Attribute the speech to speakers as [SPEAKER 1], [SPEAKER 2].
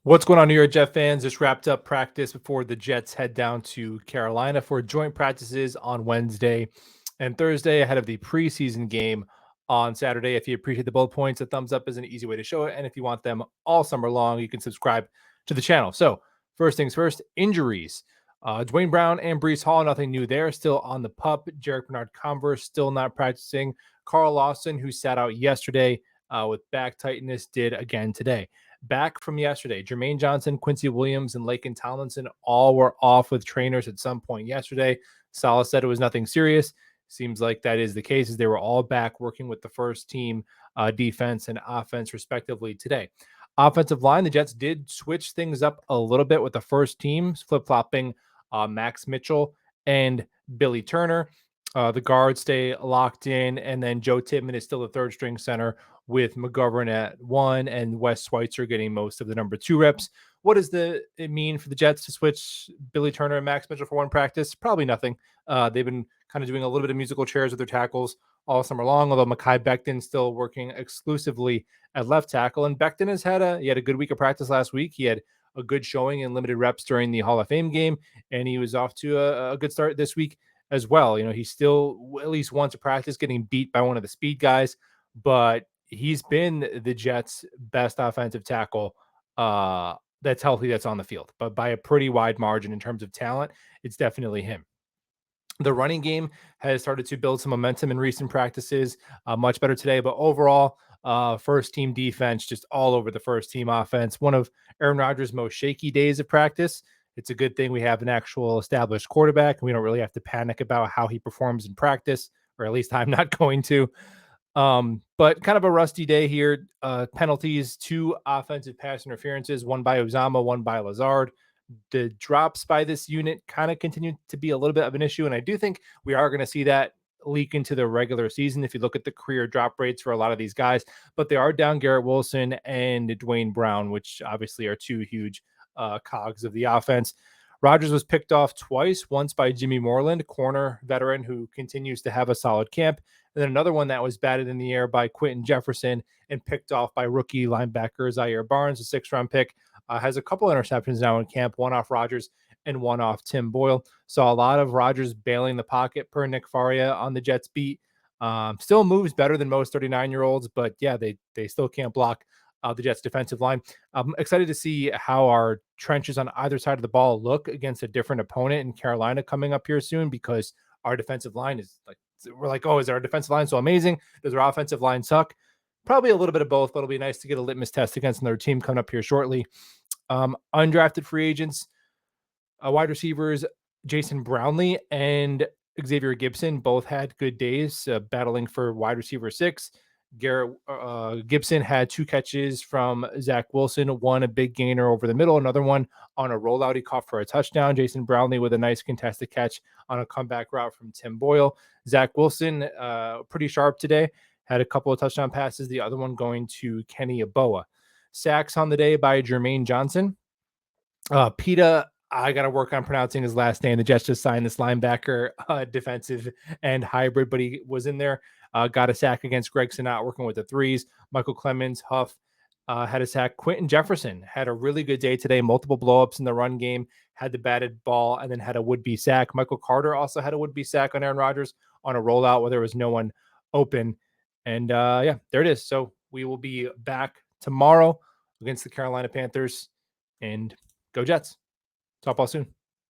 [SPEAKER 1] What's going on, New York Jet fans? Just wrapped up practice before the Jets head down to Carolina for joint practices on Wednesday and Thursday ahead of the preseason game on Saturday. If you appreciate the bullet points, a thumbs up is an easy way to show it. And if you want them all summer long, you can subscribe to the channel. So, first things first, injuries. Dwayne Brown and Brees Hall, nothing new there. Still on the pup. Jarek Bernard-Converse still not practicing. Carl Lawson, who sat out yesterday with back tightness, did again today. Back from yesterday, Jermaine Johnson, Quincy Williams, and Laken Tomlinson all were off with trainers at some point yesterday. Saleh said it was nothing serious. Seems like that is the case, as they were all back working with the first team defense and offense, respectively, today. Offensive line, the Jets did switch things up a little bit with the first team, flip-flopping Max Mitchell and Billy Turner. The guards stay locked in, and then Joe Tippmann is still the third string center with McGovern at 1 and Wes Schweitzer getting most of the number 2 reps. What does it mean for the Jets to switch Billy Turner and Max Mitchell for one practice? Probably nothing. They've been kind of doing a little bit of musical chairs with their tackles all summer long, although Mekhi Becton still working exclusively at left tackle. And Becton had a good week of practice last week. He had a good showing in limited reps during the Hall of Fame game, and he was off to a good start this week as well. He's still at least once a practice getting beat by one of the speed guys, but he's been the Jets' best offensive tackle that's healthy, that's on the field, but by a pretty wide margin in terms of talent. It's definitely him. The running game has started to build some momentum in recent practices, much better today, but overall, first team defense just all over the first team offense. One of Aaron Rodgers' most shaky days of practice. It's a good thing we have an actual established quarterback, and we don't really have to panic about how he performs in practice, or at least I'm not going to. But kind of a rusty day here. Penalties, 2 offensive pass interferences, one by Uzama, one by Lazard. The drops by this unit kind of continue to be a little bit of an issue, and I do think we are going to see that leak into the regular season if you look at the career drop rates for a lot of these guys. But they are down Garrett Wilson and Dwayne Brown, which obviously are 2 huge cogs of the offense. Rodgers was picked off twice, once by Jimmy Moreland, corner veteran who continues to have a solid camp, and then another one that was batted in the air by Quentin Jefferson and picked off by rookie linebacker Zaire Barnes, a 6th-round pick. Has a couple interceptions now in camp, one off Rodgers and one off Tim Boyle. Saw a lot of Rodgers bailing the pocket per Nick Faria on the Jets beat. Still moves better than most 39-year-olds, but yeah, they still can't block the Jets defensive line. I'm excited to see how our trenches on either side of the ball look against a different opponent in Carolina coming up here soon, because our defensive line is like, we're like, oh, is our defensive line so amazing? Does our offensive line suck? Probably a little bit of both, but it'll be nice to get a litmus test against another team coming up here shortly. Undrafted free agents, wide receivers, Jason Brownlee and Xavier Gibson both had good days battling for wide receiver 6. Garrett Gibson had 2 catches from Zach Wilson, one a big gainer over the middle, another one on a rollout he caught for a touchdown. Jason Brownlee with a nice contested catch on a comeback route from Tim Boyle. Zach Wilson, pretty sharp today, had a couple of touchdown passes, the other one going to Kenny Aboa. Sacks on the day by Jermaine Johnson. Pita, I got to work on pronouncing his last name. The Jets just signed this linebacker, defensive and hybrid, but he was in there. Got a sack against Greg Sinat working with the 3s. Michael Clemens, Huff, had a sack. Quentin Jefferson had a really good day today. Multiple blowups in the run game, had the batted ball, and then had a would-be sack. Michael Carter also had a would-be sack on Aaron Rodgers on a rollout where there was no one open. And yeah, there it is. So we will be back tomorrow against the Carolina Panthers. And go Jets. Talk all soon.